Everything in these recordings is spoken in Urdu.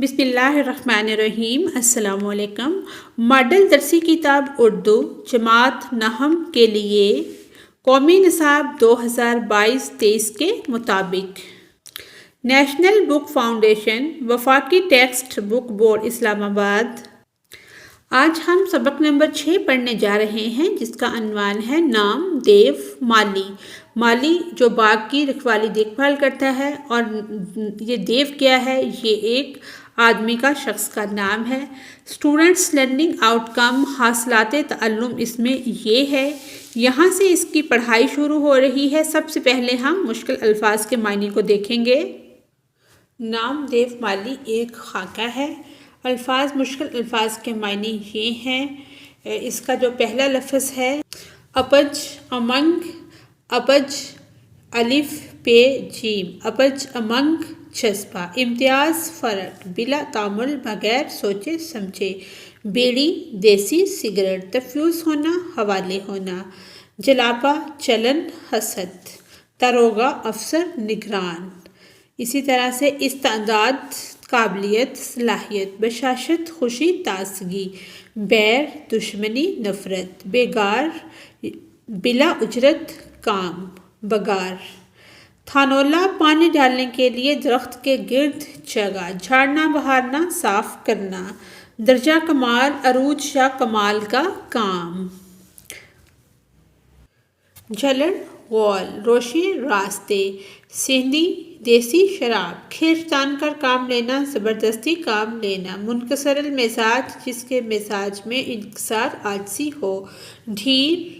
بسم اللہ الرحمن الرحیم۔ السلام علیکم۔ ماڈل درسی کتاب اردو جماعت نہم کے لیے قومی نصاب 2022-23 کے مطابق نیشنل بک فاؤنڈیشن وفاقی ٹیکسٹ بک بورڈ اسلام آباد۔ آج ہم سبق نمبر 6 پڑھنے جا رہے ہیں، جس کا عنوان ہے نام دیو مالی۔ مالی جو باغ کی رکھوالی دیکھ بھال کرتا ہے، اور یہ دیو کیا ہے؟ یہ ایک آدمی کا، شخص کا نام ہے۔ اسٹوڈنٹس لرننگ آؤٹ کم، حاصلات تعلم اس میں یہ ہے۔ یہاں سے اس کی پڑھائی شروع ہو رہی ہے۔ سب سے پہلے ہم مشکل الفاظ کے معنی کو دیکھیں گے۔ نام دیو مالی ایک خاکہ ہے۔ مشکل الفاظ کے معنی یہ ہیں۔ اس کا جو پہلا لفظ ہے اپج، امنگ، اپج الف پے جیم، اپج امنگ جذبہ، امتیاز فرق، بلا تعامل بغیر سوچے سمجھے، بیڑی دیسی سگریٹ، تفیوز ہونا حوالے ہونا، جلاپا چلن حسد، داروغہ افسر نگران۔ اسی طرح سے استعداد قابلیت صلاحیت، بشاشت خوشی تازگی، بیر دشمنی نفرت، بیگار بلا اجرت کام، بگار۔ تھانولا پانی ڈالنے کے لیے درخت کے گرد جگہ، جھاڑنا بہارنا صاف کرنا، درجہ کمال عروج یا کمال کا کام۔ جھلڑ غول، روشنی راستے، سیندی دیسی شراب، کھینچ تان کر کام لینا، زبردستی کام لینا، منکسر المزاج جس کے مزاج میں انکسار عاجزی ہو، ڈھیر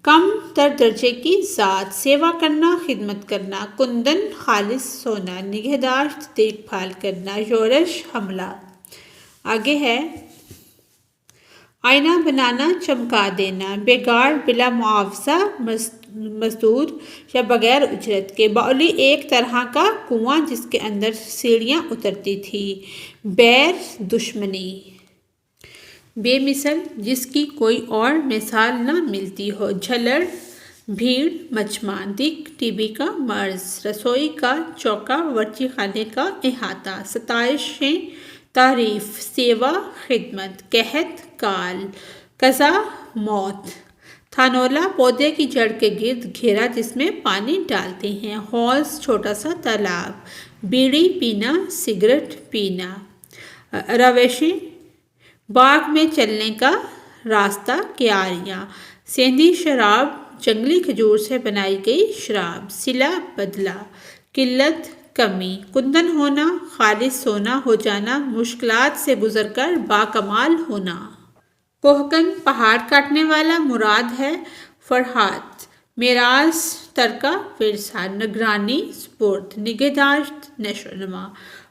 کم تر درجے کی ذات، سیوا کرنا خدمت کرنا، کندن خالص سونا، نگہداشت دیکھ بھال کرنا، یورش حملہ۔ آگے ہے آئینہ بنانا چمکا دینا، بیگار بلا معاوضہ مزدور یا بغیر اجرت کے، باؤلی ایک طرح کا کنواں جس کے اندر سیڑھیاں اترتی تھیں، بیر دشمنی، بے مثل جس کی کوئی اور مثال نہ ملتی ہو، جھلڑ بھیڑ مجمع، دکھ ٹی بی کا مرض، رسوئی کا چوکا ورچی خانے کا احاطہ، ستائشیں تعریف، سیوا خدمت، قحط کال، قضا موت۔ تھانولا پودے کی جڑ کے گرد گھیرا جس میں پانی ڈالتے ہیں، حوض چھوٹا سا تالاب، بیڑی پینا سگریٹ پینا، روشیں باغ میں چلنے کا راستہ کیاریاں، سیندی شراب جنگلی کھجور سے بنائی گئی شراب، صلہ بدلہ، قلت کمی، کندن ہونا خالص سونا ہو جانا، مشکلات سے گزر کر باکمال ہونا۔ کوہکن پہاڑ کاٹنے والا مراد ہے فرحات، میراث ترکہ ورثہ، نگرانی سپرد، نگہداشت نشو و نما،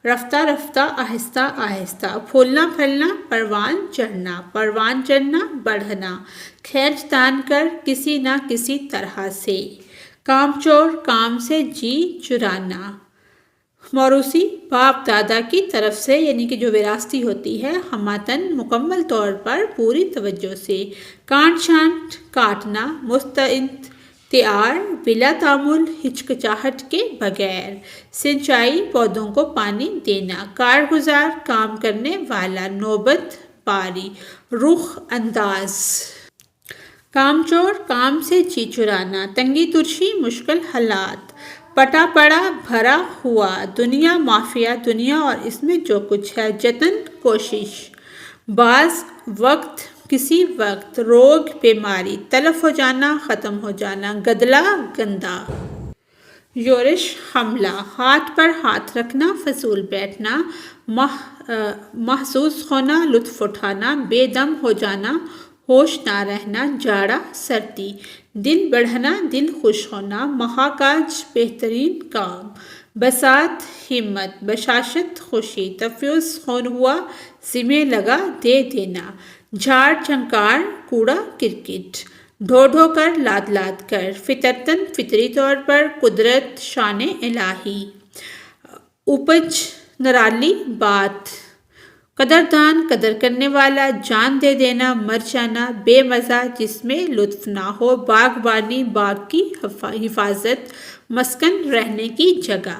رفتہ رفتہ آہستہ آہستہ، پھولنا پھلنا پروان چڑھنا بڑھنا، کھینچ تان کر کسی نہ کسی طرح سے، کام چور کام سے جی چرانا، موروثی باپ دادا کی طرف سے یعنی کہ جو وراثتی ہوتی ہے، ہماتن مکمل طور پر پوری توجہ سے، کانٹ چھانٹ کاٹنا، مستعد تیار بلا تعامل ہچکچاہٹ کے بغیر، سینچائی پودوں کو پانی دینا، کارگزار کام کرنے والا، نوبت باری، رخ انداز، کام چور کام سے جی چرانا، تنگی ترشی مشکل حالات، پٹا پڑا بھرا ہوا، دنیا مافیا دنیا اور اس میں جو کچھ ہے، جتن کوشش، بعض وقت کسی وقت، روگ بیماری، تلف ہو جانا ختم ہو جانا، گدلا گندا، یورش حملہ، ہاتھ پر ہاتھ رکھنا فضول بیٹھنا، محظوظ ہونا لطف اٹھانا، بے دم ہو جانا ہوش نہ رہنا، جاڑا سردی، دل بڑھنا دل خوش ہونا، محاکاج بہترین کام، بساط ہمت، بشاشت خوشی، تفیوز خون ہوا ذمہ لگا دے دینا، جھاڑ جھنکار کوڑا کرکٹ، ڈھو ڈھو کر لاد لاد کر، فطرتاً فطری طور پر، قدرت شان الہی، اپج نرالی بات، قدردان قدر کرنے والا، جان دے دینا مر جانا، بے مزہ جس میں لطف نہ ہو، باغبانی باغ کی حفاظت، مسکن رہنے کی جگہ۔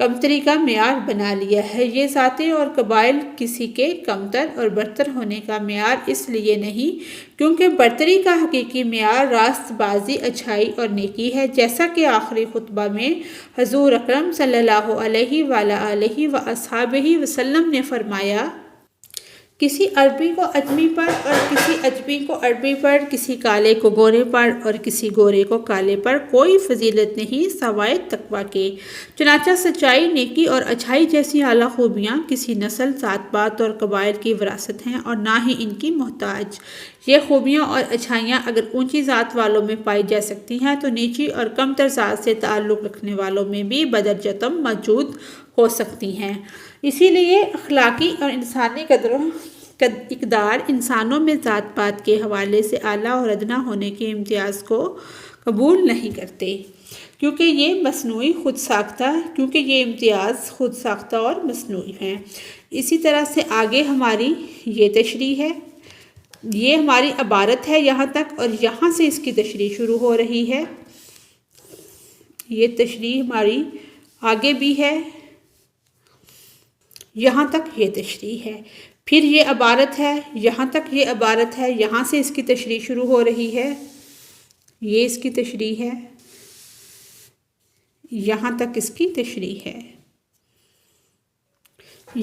کمتری کا معیار بنا لیا ہے۔ یہ ذاتیں اور قبائل کسی کے کمتر اور برتر ہونے کا معیار اس لیے نہیں کیونکہ برتری کا حقیقی معیار راست بازی، اچھائی اور نیکی ہے، جیسا کہ آخری خطبہ میں حضور اکرم صلی اللہ علیہ وآلہ وصحبہ وسلم نے فرمایا، کسی عربی کو عجمی پر اور کسی عجمی کو عربی پر، کسی کالے کو گورے پر اور کسی گورے کو کالے پر کوئی فضیلت نہیں سوائے تقویٰ کے۔ چنانچہ سچائی، نیکی اور اچھائی جیسی اعلیٰ خوبیاں کسی نسل، ذات پات اور قبائل کی وراثت ہیں اور نہ ہی ان کی محتاج۔ یہ خوبیاں اور اچھائیاں اگر اونچی ذات والوں میں پائی جا سکتی ہیں تو نیچی اور کمتر ذات سے تعلق رکھنے والوں میں بھی بدرجتم موجود ہو سکتی ہیں۔ اسی لیے اخلاقی اور انسانی قدر و اقدار انسانوں میں ذات پات کے حوالے سے اعلیٰ اور ادنیٰ ہونے کے امتیاز کو قبول نہیں کرتے، کیونکہ یہ امتیاز خود ساختہ اور مصنوعی ہیں۔ اسی طرح سے آگے ہماری یہ تشریح ہے، یہ ہماری عبارت ہے یہاں تک، اور یہاں سے اس کی تشریح شروع ہو رہی ہے۔ یہ تشریح ہماری آگے بھی ہے، یہاں تک یہ تشریح ہے، پھر یہ عبارت ہے، یہاں تک یہ عبارت ہے، یہاں سے اس کی تشریح شروع ہو رہی ہے، یہ اس کی تشریح ہے، یہاں تک اس کی تشریح ہے۔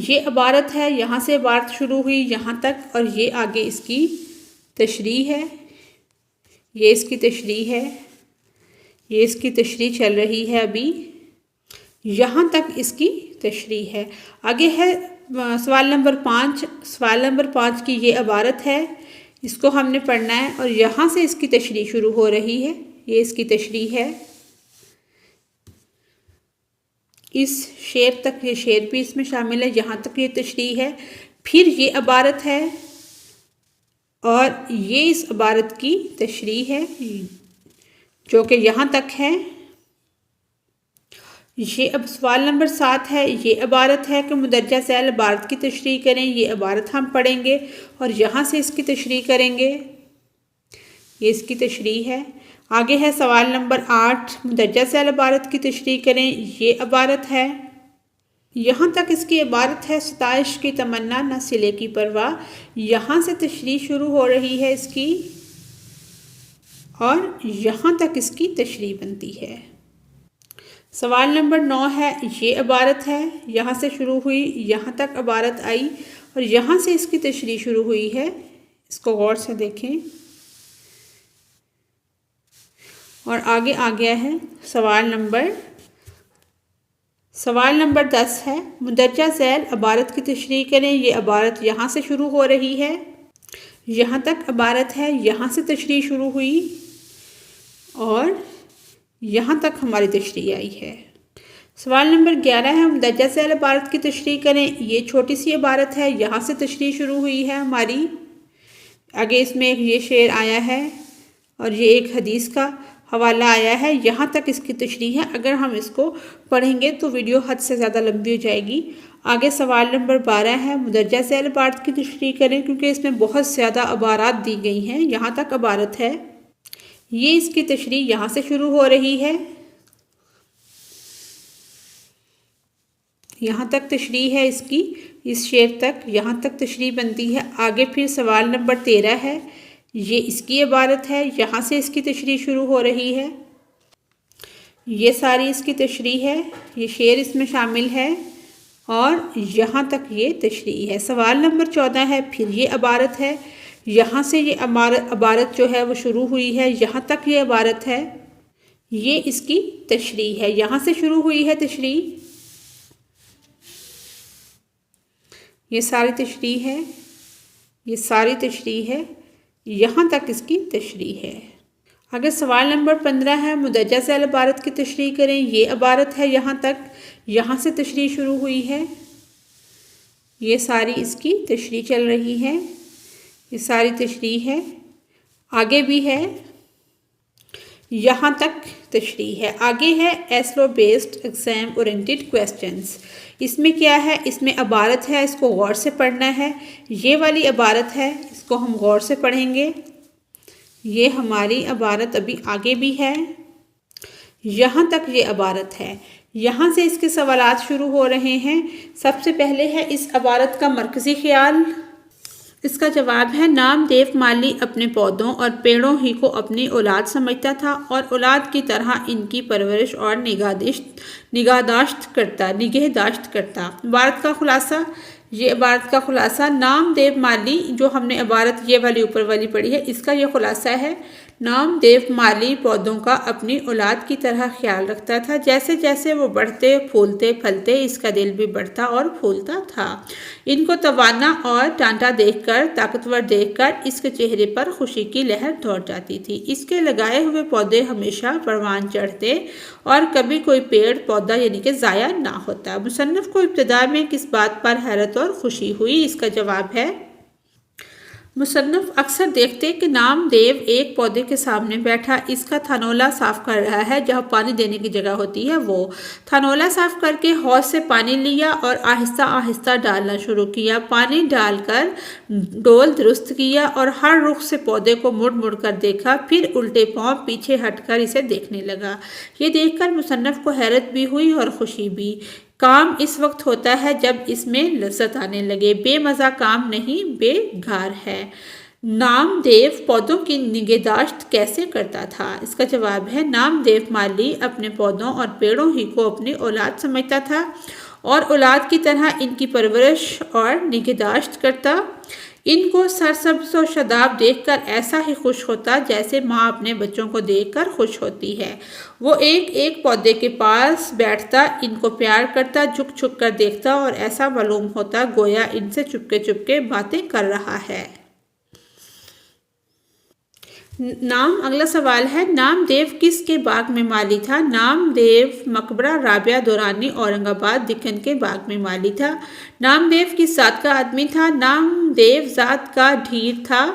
یہ عبارت ہے، یہاں سے عبارت شروع ہوئی یہاں تک، اور یہ آگے اس کی تشریح ہے، یہ اس کی تشریح ہے، یہ اس کی تشریح چل رہی ہے ابھی، یہاں تک اس کی تشریح ہے۔ آگے ہے سوال نمبر 5۔ سوال نمبر 5 کی یہ عبارت ہے، اس کو ہم نے پڑھنا ہے، اور یہاں سے اس کی تشریح شروع ہو رہی ہے، یہ اس کی تشریح ہے، اس شعر تک، یہ شعر بھی اس میں شامل ہے، یہاں تک یہ تشریح ہے، پھر یہ عبارت ہے اور یہ اس عبارت کی تشریح ہے جو کہ یہاں تک ہے۔ یہ اب سوال نمبر 7 ہے، یہ عبارت ہے کہ مندرجہ ذیل عبارت کی تشریح کریں، یہ عبارت ہم پڑھیں گے اور یہاں سے اس کی تشریح کریں گے، یہ اس کی تشریح ہے۔ آگے ہے سوال نمبر 8، مندرجہ ذیل عبارت کی تشریح کریں، یہ عبارت ہے، یہاں تک اس کی عبارت ہے، ستائش کی تمنا نہ صلے کی پرواہ، یہاں سے تشریح شروع ہو رہی ہے اس کی، اور یہاں تک اس کی تشریح بنتی ہے۔ سوال نمبر 9 ہے، یہ عبارت ہے، یہاں سے شروع ہوئی یہاں تک عبارت آئی اور یہاں سے اس کی تشریح شروع ہوئی ہے، اس کو غور سے دیکھیں، اور آگے آ گیا ہے سوال نمبر 10 ہے، مندرجہ ذیل عبارت کی تشریح کریں، یہ عبارت یہاں سے شروع ہو رہی ہے، یہاں تک عبارت ہے، یہاں سے تشریح شروع ہوئی اور یہاں تک ہماری تشریح آئی ہے۔ سوال نمبر 11 ہے، مندرجہ ذیل عبارت کی تشریح کریں، یہ چھوٹی سی عبارت ہے، یہاں سے تشریح شروع ہوئی ہے ہماری، آگے اس میں یہ شعر آیا ہے اور یہ ایک حدیث کا حوالہ آیا ہے، یہاں تک اس کی تشریح ہے۔ اگر ہم اس کو پڑھیں گے تو ویڈیو حد سے زیادہ لمبی ہو جائے گی۔ آگے سوال نمبر 12 ہے، مندرجہ ذیل عبارت کی تشریح کریں، کیونکہ اس میں بہت زیادہ عبارات دی گئی ہیں، یہاں تک عبارت ہے، یہ اس کی تشریح یہاں سے شروع ہو رہی ہے، یہاں تک تشریح ہے اس کی، اس شعر تک، یہاں تک تشریح بنتی ہے۔ آگے پھر سوال نمبر 13 ہے، یہ اس کی عبارت ہے، یہاں سے اس کی تشریح شروع ہو رہی ہے، یہ ساری اس کی تشریح ہے، یہ شعر اس میں شامل ہے اور یہاں تک یہ تشریح ہے۔ سوال نمبر 14 ہے، پھر یہ عبارت ہے، یہاں سے یہ عبارت جو ہے وہ شروع ہوئی ہے، یہاں تک یہ عبارت ہے، یہ اس کی تشریح ہے، یہاں سے شروع ہوئی ہے تشریح، یہ ساری تشریح ہے، یہ ساری تشریح ہے، یہاں تک اس کی تشریح ہے۔ اگر سوال نمبر 15 ہے، مندرجہ ذیل عبارت کی تشریح کریں، یہ عبارت ہے، یہاں تک، یہاں سے تشریح شروع ہوئی ہے، یہ ساری اس کی تشریح چل رہی ہے، یہ ساری تشریح ہے، آگے بھی ہے، یہاں تک تشریح ہے۔ آگے ہے ایسلو بیسڈ ایگزام اورینٹڈ کویسچنز، اس میں کیا ہے، اس میں عبارت ہے، اس کو غور سے پڑھنا ہے، یہ والی عبارت ہے، اس کو ہم غور سے پڑھیں گے، یہ ہماری عبارت ابھی آگے بھی ہے، یہاں تک یہ عبارت ہے، یہاں سے اس کے سوالات شروع ہو رہے ہیں۔ سب سے پہلے ہے اس عبارت کا مرکزی خیال۔ اس کا جواب ہے نام دیو مالی اپنے پودوں اور پیڑوں ہی کو اپنی اولاد سمجھتا تھا اور اولاد کی طرح ان کی پرورش اور نگہداشت کرتا۔ عبارت کا خلاصہ، یہ عبارت کا خلاصہ نام دیو مالی، جو ہم نے عبارت یہ والی اوپر والی پڑھی ہے، اس کا یہ خلاصہ ہے نام دیو مالی پودوں کا اپنی اولاد کی طرح خیال رکھتا تھا۔ جیسے جیسے وہ بڑھتے پھولتے پھلتے اس کا دل بھی بڑھتا اور پھولتا تھا۔ ان کو توانا اور ٹانٹا دیکھ کر، طاقتور دیکھ کر اس کے چہرے پر خوشی کی لہر دوڑ جاتی تھی۔ اس کے لگائے ہوئے پودے ہمیشہ پروان چڑھتے اور کبھی کوئی پیڑ پودا یعنی کہ ضائع نہ ہوتا۔ مصنف کو ابتدا میں کس بات پر حیرت اور خوشی ہوئی؟ اس کا جواب ہے مصنف اکثر دیکھتے کہ نام دیو ایک پودے کے سامنے بیٹھا اس کا تھنولا صاف کر رہا ہے، جہاں پانی دینے کی جگہ ہوتی ہے وہ تھنولا صاف کر کے حوض سے پانی لیا اور آہستہ آہستہ ڈالنا شروع کیا۔ پانی ڈال کر ڈول درست کیا اور ہر رخ سے پودے کو مڑ مڑ کر دیکھا، پھر الٹے پاؤں پیچھے ہٹ کر اسے دیکھنے لگا۔ یہ دیکھ کر مصنف کو حیرت بھی ہوئی اور خوشی بھی۔ کام اس وقت ہوتا ہے جب اس میں لذت آنے لگے، بے مزہ کام نہیں، بے گھار ہے۔ نام دیو پودوں کی نگہداشت کیسے کرتا تھا؟ اس کا جواب ہے نام دیو مالی اپنے پودوں اور پیڑوں ہی کو اپنی اولاد سمجھتا تھا اور اولاد کی طرح ان کی پرورش اور نگہداشت کرتا۔ ان کو سرسبز و شاداب دیکھ کر ایسا ہی خوش ہوتا جیسے ماں اپنے بچوں کو دیکھ کر خوش ہوتی ہے۔ وہ ایک ایک پودے کے پاس بیٹھتا، ان کو پیار کرتا، جھک جھک کر دیکھتا اور ایسا معلوم ہوتا گویا ان سے چپکے باتیں کر رہا ہے۔ اگلا سوال ہے نام دیو کس کے باغ میں مالی تھا؟ نام دیو مقبرہ رابعہ دورانی اورنگ آباد دکن کے باغ میں مالی تھا۔ نام دیو کس ذات کا آدمی تھا؟ نام دیو ذات کا ڈھیر تھا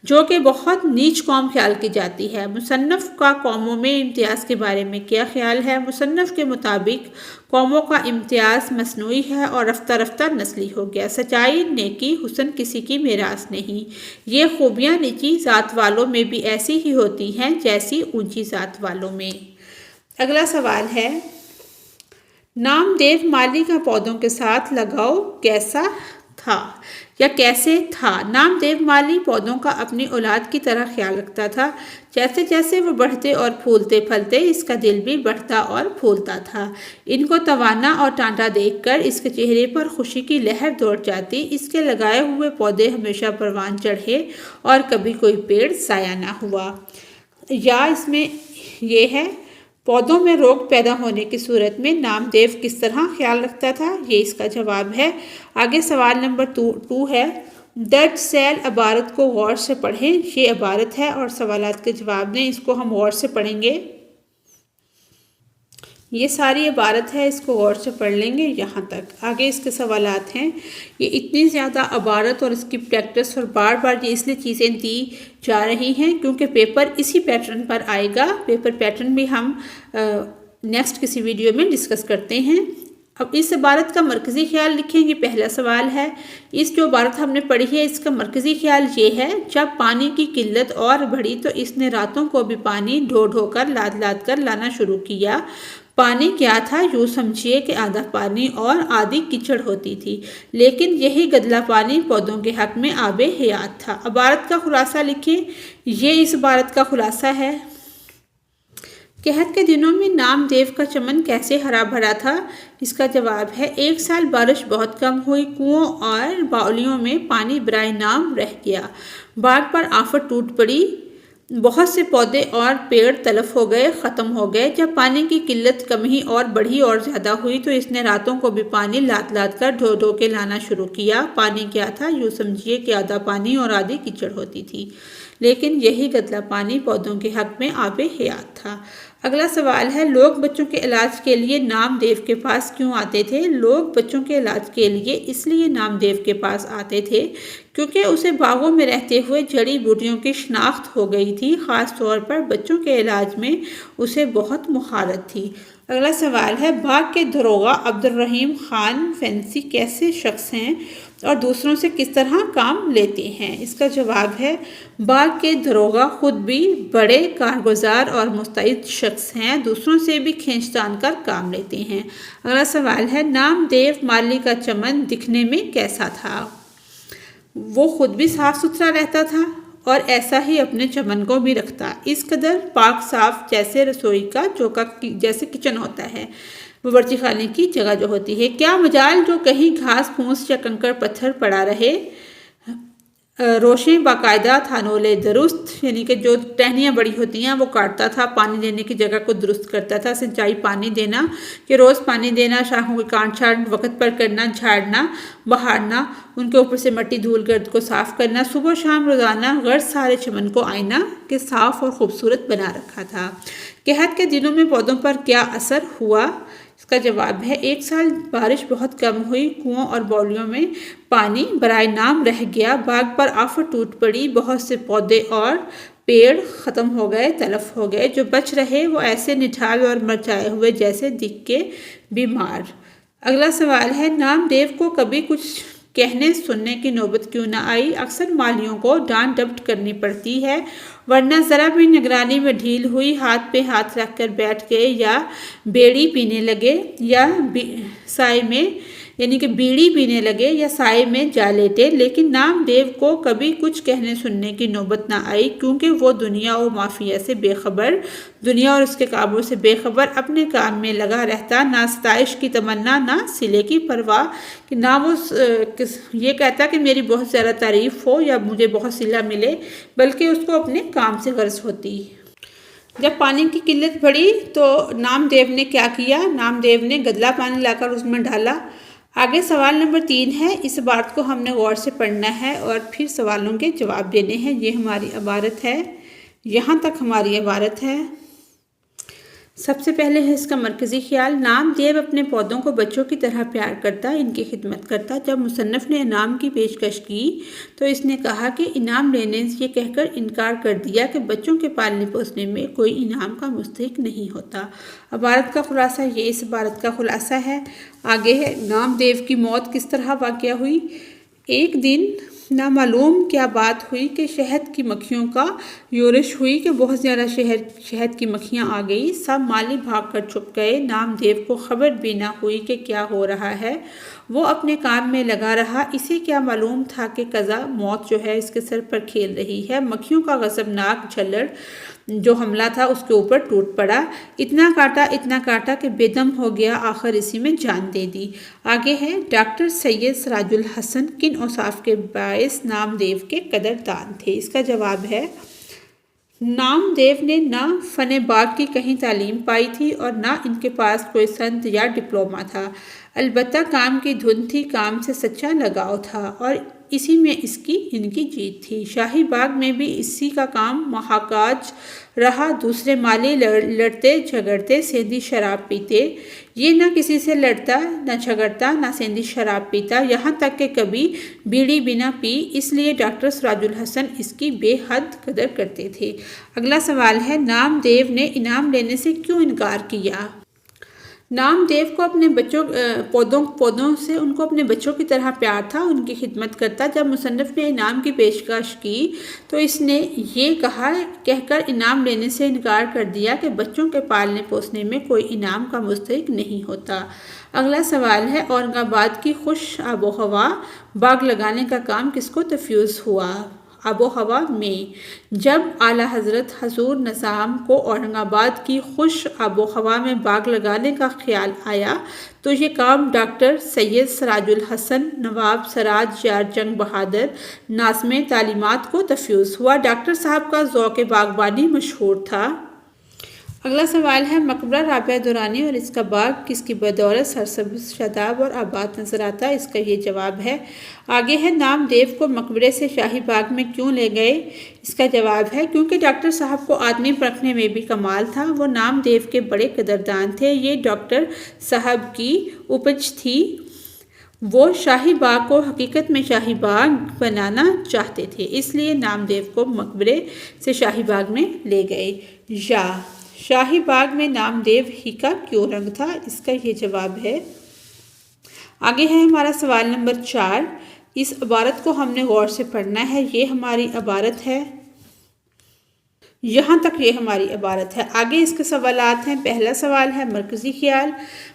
جو کہ بہت نیچ قوم خیال کی جاتی ہے۔ مصنف کا قوموں میں امتیاز کے بارے میں کیا خیال ہے؟ مصنف کے مطابق قوموں کا امتیاز مصنوعی ہے اور رفتہ رفتہ نسلی ہو گیا۔ سچائی، نیکی، حسن کسی کی میراث نہیں۔ یہ خوبیاں نیچی ذات والوں میں بھی ایسی ہی ہوتی ہیں جیسی اونچی ذات والوں میں۔ اگلا سوال ہے نام دیو مالی کا پودوں کے ساتھ لگاؤ کیسا تھا یا کیسے تھا؟ نام دیو مالی پودوں کا اپنی اولاد کی طرح خیال رکھتا تھا۔ جیسے جیسے وہ بڑھتے اور پھولتے پھلتے اس کا دل بھی بڑھتا اور پھولتا تھا۔ ان کو توانا اور ٹانٹا دیکھ کر اس کے چہرے پر خوشی کی لہر دوڑ جاتی۔ اس کے لگائے ہوئے پودے ہمیشہ پروان چڑھے اور کبھی کوئی پیڑ ضائع نہ ہوا۔ یا اس میں یہ ہے پودوں میں روگ پیدا ہونے کی صورت میں نام دیو کس طرح خیال رکھتا تھا؟ یہ اس کا جواب ہے۔ آگے سوال نمبر 2 ہے درج ذیل عبارت کو غور سے پڑھیں۔ یہ عبارت ہے اور سوالات کے جواب دیں۔ اس کو ہم غور سے پڑھیں گے۔ یہ ساری عبارت ہے، اس کو غور سے پڑھ لیں گے یہاں تک۔ آگے اس کے سوالات ہیں۔ یہ اتنی زیادہ عبارت اور اس کی پریکٹس اور بار بار یہ اس لیے چیزیں دی جا رہی ہیں کیونکہ پیپر اسی پیٹرن پر آئے گا۔ پیپر پیٹرن بھی ہم نیکسٹ کسی ویڈیو میں ڈسکس کرتے ہیں۔ اب اس عبارت کا مرکزی خیال لکھیں، یہ پہلا سوال ہے۔ اس جو عبارت ہم نے پڑھی ہے اس کا مرکزی خیال یہ ہے جب پانی کی قلت اور بڑھی تو اس نے راتوں کو بھی پانی ڈھو ڈھو کر لاد کر لانا شروع کیا۔ پانی کیا تھا؟ یوں سمجھیے کہ آدھا پانی اور آدھی کیچڑ ہوتی تھی، لیکن یہی گدلا پانی پودوں کے حق میں آب حیات تھا۔ عبارت کا خلاصہ لکھیں، یہ اس عبارت کا خلاصہ ہے۔ قحط کے دنوں میں نام دیو کا چمن کیسے ہرا بھرا تھا؟ اس کا جواب ہے ایک سال بارش بہت کم ہوئی، کنووں اور باولیوں میں پانی برائے نام رہ گیا، باغ پر آفت ٹوٹ پڑی، بہت سے پودے اور پیڑ تلف ہو گئے، ختم ہو گئے۔ جب پانی کی قلت کم ہی اور بڑھی اور زیادہ ہوئی تو اس نے راتوں کو بھی پانی لاد کر ڈھو ڈھو کے لانا شروع کیا۔ پانی کیا تھا؟ یوں سمجھیے کہ آدھا پانی اور آدھی کیچڑ ہوتی تھی، لیکن یہی گدلا پانی پودوں کے حق میں آب حیات تھا۔ اگلا سوال ہے لوگ بچوں کے علاج کے لیے نام دیو کے پاس کیوں آتے تھے؟ لوگ بچوں کے علاج کے لیے اس لیے نام دیو کے پاس آتے تھے کیونکہ اسے باغوں میں رہتے ہوئے جڑی بوٹیوں کی شناخت ہو گئی تھی، خاص طور پر بچوں کے علاج میں اسے بہت مہارت تھی۔ اگلا سوال ہے باغ کے داروغہ عبدالرحیم خان فینسی کیسے شخص ہیں؟ اور دوسروں سے کس طرح کام لیتے ہیں؟ اس کا جواب ہے باغ کے داروغہ خود بھی بڑے کارگزار اور مستعد شخص ہیں، دوسروں سے بھی کھینچ تان کر کام لیتے ہیں۔ اگلا سوال ہے نام دیو مالی کا چمن دکھنے میں کیسا تھا؟ وہ خود بھی صاف ستھرا رہتا تھا اور ایسا ہی اپنے چمن کو بھی رکھتا، اس قدر پاک صاف جیسے رسوئی کا چوکا جیسے کچن ہوتا ہے، باورچی خانے کی جگہ جو ہوتی ہے۔ کیا مجال جو کہیں گھاس پھوس یا کنکر پتھر پڑا رہے، روشیں باقاعدہ تھانولے درست، یعنی کہ جو ٹہنیاں بڑی ہوتی ہیں وہ کاٹتا تھا، پانی دینے کی جگہ کو درست کرتا تھا، سنچائی پانی دینا کہ روز پانی دینا، شاخوں کی کاٹ چھانٹ وقت پر کرنا، جھاڑنا بہارنا، ان کے اوپر سے مٹی دھول گرد کو صاف کرنا، صبح شام روزانہ غرض سارے چمن کو آئینہ کے صاف اور خوبصورت بنا رکھا تھا۔ قحط کے دنوں میں پودوں پر کیا اثر ہوا؟ اس کا جواب ہے ایک سال بارش بہت کم ہوئی، کنووں اور باولیوں میں پانی برائے نام رہ گیا، باغ پر آفت ٹوٹ پڑی، بہت سے پودے اور پیڑ ختم ہو گئے، تلف ہو گئے، جو بچ رہے وہ ایسے نٹھائے اور مرچھائے ہوئے جیسے دکھ کے بیمار۔ اگلا سوال ہے نام دیو کو کبھی کچھ کہنے سننے کی نوبت کیوں نہ آئی؟ اکثر مالیوں کو ڈانٹ ڈپٹ کرنی پڑتی ہے، ورنہ ذرا بھی نگرانی میں ڈھیل ہوئی، ہاتھ پہ ہاتھ رکھ کر بیٹھ گئے یا بیڑی پینے لگے یا سائے میں یعنی کہ بیڑی پینے لگے یا سائے میں جا لیٹے، لیکن نام دیو کو کبھی کچھ کہنے سننے کی نوبت نہ آئی، کیونکہ وہ دنیا و مافیہ سے بے خبر، دنیا اور اس کے کاموں سے بے خبر، اپنے کام میں لگا رہتا، نہ ستائش کی تمنا، نہ صلے کی پرواہ، کہ نہ وہ یہ کہتا کہ میری بہت زیادہ تعریف ہو یا مجھے بہت صلہ ملے، بلکہ اس کو اپنے کام سے غرض ہوتی۔ جب پانی کی قلت بڑھی تو نام دیو نے کیا کیا؟ نام دیو نے گدلا پانی لا کر اس میں ڈالا۔ آگے سوال نمبر 3 ہے، اس عبارت کو ہم نے غور سے پڑھنا ہے اور پھر سوالوں کے جواب دینے ہیں۔ یہ ہماری عبارت ہے، یہاں تک ہماری عبارت ہے۔ سب سے پہلے ہے اس کا مرکزی خیال، نام دیو اپنے پودوں کو بچوں کی طرح پیار کرتا، ان کی خدمت کرتا۔ جب مصنف نے انعام کی پیشکش کی تو اس نے کہا کہ انعام لینے سے یہ کہہ کر انکار کر دیا کہ بچوں کے پالنے پوسنے میں کوئی انعام کا مستحق نہیں ہوتا۔ عبارت کا خلاصہ یہ اس عبارت کا خلاصہ ہے۔ آگے ہے نام دیو کی موت کس طرح واقع ہوئی؟ ایک دن نامعلوم کیا بات ہوئی کہ شہد کی مکھیوں کا یورش ہوئی کہ بہت زیادہ شہد کی مکھیاں آ گئی، سب مالی بھاگ کر چھپ گئے، نام دیو کو خبر بھی نہ ہوئی کہ کیا ہو رہا ہے، وہ اپنے کام میں لگا رہا، اسے کیا معلوم تھا کہ قضا موت جو ہے اس کے سر پر کھیل رہی ہے، مکھیوں کا غضبناک جھلڑ جو حملہ تھا اس کے اوپر ٹوٹ پڑا، اتنا کاٹا کہ بے دم ہو گیا، آخر اسی میں جان دے دی۔ آگے ہے ڈاکٹر سید سراج الحسن کن اوصاف کے باعث نام دیو کے قدردان تھے؟ اس کا جواب ہے نام دیو نے نہ فن باغ کی کہیں تعلیم پائی تھی اور نہ ان کے پاس کوئی سند یا ڈپلومہ تھا، البتہ کام کی دھن تھی، کام سے سچا لگاؤ تھا اور اسی میں ان کی جیت تھی۔ شاہی باغ میں بھی اسی کا کام محاکاج رہا، دوسرے مالی لڑتے جھگڑتے سیندی شراب پیتے، یہ نہ کسی سے لڑتا نہ جھگڑتا نہ سیندی شراب پیتا، یہاں تک کہ کبھی بیڑی بھی نہ پی، اس لیے ڈاکٹر سراج الحسن اس کی بے حد قدر کرتے تھے۔ اگلا سوال ہے نام دیو نے انعام لینے سے کیوں انکار کیا؟ نام دیو کو اپنے پودوں سے ان کو اپنے بچوں کی طرح پیار تھا، ان کی خدمت کرتا۔ جب مصنف نے انعام کی پیشکش کی تو اس نے یہ کہہ کر انعام لینے سے انکار کر دیا کہ بچوں کے پالنے پوسنے میں کوئی انعام کا مستحق نہیں ہوتا۔ اگلا سوال ہے اورنگ آباد کی خوش آب و ہوا باغ لگانے کا کام کس کو تفویض ہوا؟ آب و ہوا میں جب اعلیٰ حضرت حضور نظام کو اورنگ آباد کی خوش آب و ہوا میں باغ لگانے کا خیال آیا تو یہ کام ڈاکٹر سید سراج الحسن نواب سراج یار جنگ بہادر ناظم تعلیمات کو تفویض ہوا۔ ڈاکٹر صاحب کا ذوق باغبانی مشہور تھا۔ اگلا سوال ہے مقبرہ رابعہ دورانی اور اس کا باغ کس کی بدولت سرسبز شاداب اور آباد نظر آتا ہے؟ اس کا یہ جواب ہے۔ آگے ہے نام دیو کو مقبرے سے شاہی باغ میں کیوں لے گئے؟ اس کا جواب ہے کیونکہ ڈاکٹر صاحب کو آدمی پرکھنے میں بھی کمال تھا، وہ نام دیو کے بڑے قدردان تھے، یہ ڈاکٹر صاحب کی اپج تھی، وہ شاہی باغ کو حقیقت میں شاہی باغ بنانا چاہتے تھے، اس لیے نام دیو کو مقبرے سے شاہی باغ میں لے گئے۔ یا شاہی باغ میں نام دیو ہی کا کیوں رنگ تھا؟ اس کا یہ جواب ہے۔ آگے ہے ہمارا سوال نمبر 4، اس عبارت کو ہم نے غور سے پڑھنا ہے، یہ ہماری عبارت ہے، یہاں تک یہ ہماری عبارت ہے۔ آگے اس کے سوالات ہیں۔ پہلا سوال ہے مرکزی خیال۔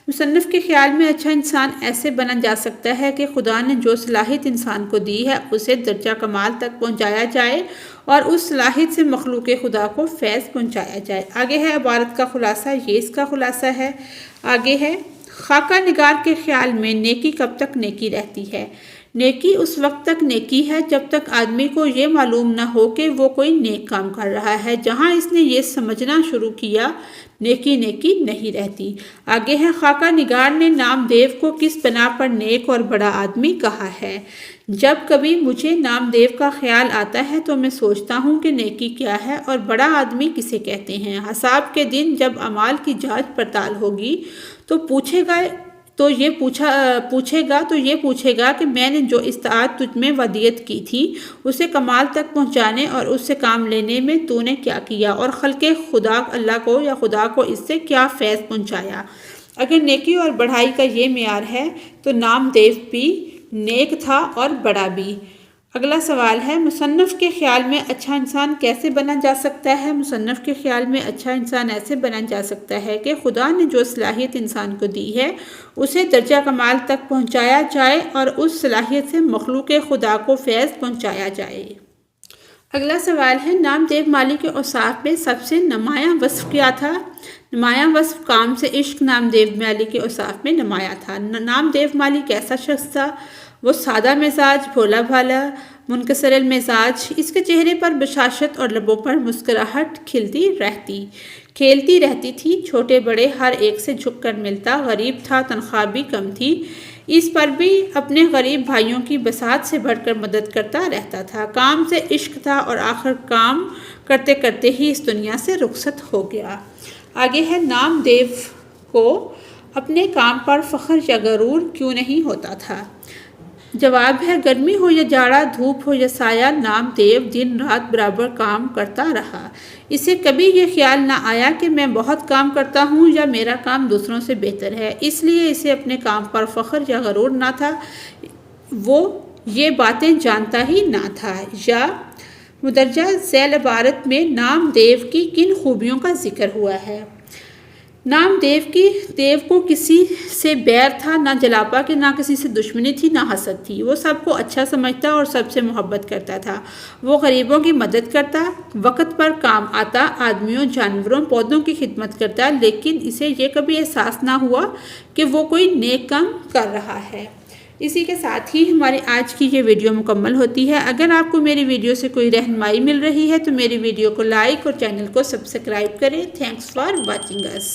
مصنف کے خیال میں اچھا انسان ایسے بنا جا سکتا ہے کہ خدا نے جو صلاحیت انسان کو دی ہے اسے درجہ کمال تک پہنچایا جائے اور اس صلاحیت سے مخلوق خدا کو فیض پہنچایا جائے۔ آگے ہے عبارت کا خلاصہ، یہ اس کا خلاصہ ہے۔ آگے ہے خاکہ نگار کے خیال میں نیکی کب تک نیکی رہتی ہے؟ نیکی اس وقت تک نیکی ہے جب تک آدمی کو یہ معلوم نہ ہو کہ وہ کوئی نیک کام کر رہا ہے۔ جہاں اس نے یہ سمجھنا شروع کیا، نیکی نیکی نہیں رہتی۔ آگے ہے خاکہ نگار نے نامدیو کو کس بنا پر نیک اور بڑا آدمی کہا ہے؟ جب کبھی مجھے نامدیو کا خیال آتا ہے تو میں سوچتا ہوں کہ نیکی کیا ہے اور بڑا آدمی کسے کہتے ہیں۔ حساب کے دن جب اعمال کی جانچ پڑتال ہوگی تو یہ پوچھے گا کہ میں نے جو استطاعت تجھ میں ودیت کی تھی اسے کمال تک پہنچانے اور اس سے کام لینے میں تو نے کیا کیا، اور خلق خدا اللہ کو یا خدا کو اس سے کیا فیض پہنچایا۔ اگر نیکی اور بڑائی کا یہ معیار ہے تو نامدیو بھی نیک تھا اور بڑا بھی۔ اگلا سوال ہے مصنف کے خیال میں اچھا انسان کیسے بنا جا سکتا ہے؟ مصنف کے خیال میں اچھا انسان ایسے بنا جا سکتا ہے کہ خدا نے جو صلاحیت انسان کو دی ہے اسے درجہ کمال تک پہنچایا جائے اور اس صلاحیت سے مخلوق خدا کو فیض پہنچایا جائے۔ اگلا سوال ہے نامدیو مالی کے اوصاف میں سب سے نمایاں وصف کیا تھا؟ نمایاں وصف کام سے عشق نامدیو مالی کے اوصاف میں نمایاں تھا۔ نامدیو مالی کیسا شخص تھا؟ وہ سادہ مزاج، بھولا بھالا، منکسر المزاج، اس کے چہرے پر بشاشت اور لبوں پر مسکراہٹ کھیلتی رہتی تھی، چھوٹے بڑے ہر ایک سے جھک کر ملتا، غریب تھا، تنخواہ بھی کم تھی، اس پر بھی اپنے غریب بھائیوں کی بساط سے بڑھ کر مدد کرتا رہتا تھا، کام سے عشق تھا اور آخر کام کرتے کرتے ہی اس دنیا سے رخصت ہو گیا۔ آگے ہے نامدیو کو اپنے کام پر فخر یا غرور کیوں نہیں ہوتا تھا؟ جواب ہے گرمی ہو یا جاڑا، دھوپ ہو یا سایہ، نامدیو دن رات برابر کام کرتا رہا۔ اسے کبھی یہ خیال نہ آیا کہ میں بہت کام کرتا ہوں یا میرا کام دوسروں سے بہتر ہے، اس لیے اسے اپنے کام پر فخر یا غرور نہ تھا، وہ یہ باتیں جانتا ہی نہ تھا۔ یا مندرجہ ذیل عبارت میں نامدیو کی کن خوبیوں کا ذکر ہوا ہے؟ نامدیو کو کسی سے بیر تھا، نہ جلاپا کہ نہ کسی سے دشمنی تھی، نہ حسد تھی، وہ سب کو اچھا سمجھتا اور سب سے محبت کرتا تھا، وہ غریبوں کی مدد کرتا، وقت پر کام آتا، آدمیوں، جانوروں، پودوں کی خدمت کرتا، لیکن اسے یہ کبھی احساس نہ ہوا کہ وہ کوئی نیک کام کر رہا ہے۔ اسی کے ساتھ ہی ہماری آج کی یہ ویڈیو مکمل ہوتی ہے۔ اگر آپ کو میری ویڈیو سے کوئی رہنمائی مل رہی ہے تو میری ویڈیو کو لائک اور چینل کو سبسکرائب کریں۔ Thanks for watching us.